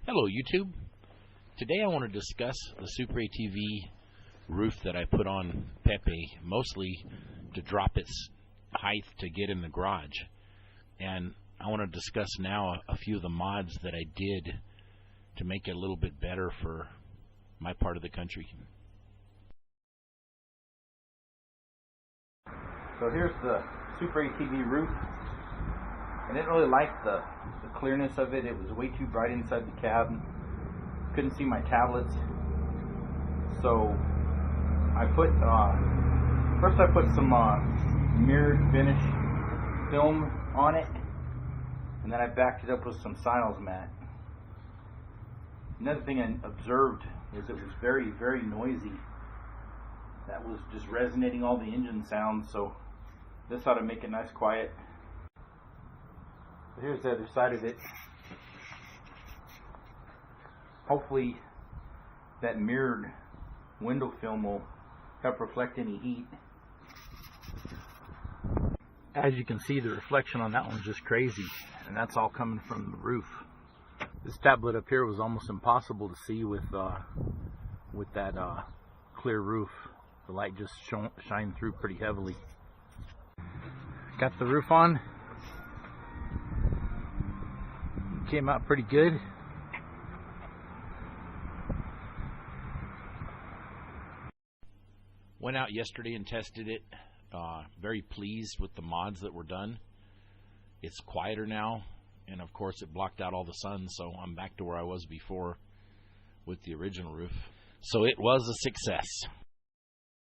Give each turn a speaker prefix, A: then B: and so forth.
A: Hello YouTube. Today I want to discuss the Super ATV roof that I put on Pepe, mostly to drop its height to get in the garage. And I want to discuss now a few of the mods that I did to make it a little bit better for my part of the country.
B: So here's the Super ATV roof. I didn't really like the clearness of it. It was way too bright inside the cab. Couldn't see my tablets. So I put first I put some mirrored finish film on it, and then I backed it up with some Siles mat. Another thing I observed was it was very, very noisy. That was just resonating all the engine sounds, so this ought to make it nice quiet. Here's the other side of it. Hopefully that mirrored window film will help reflect any heat. As you can see, the reflection on that one's just crazy, and that's all coming from the roof. This tablet up here was almost impossible to see with that clear roof. The light just shined through pretty heavily. Got the roof on. Came out pretty good.
A: Went out yesterday and tested it. Very pleased with the mods that were done. It's quieter now, and of course it blocked out all the sun, so I'm back to where I was before with the original roof. So it was a success.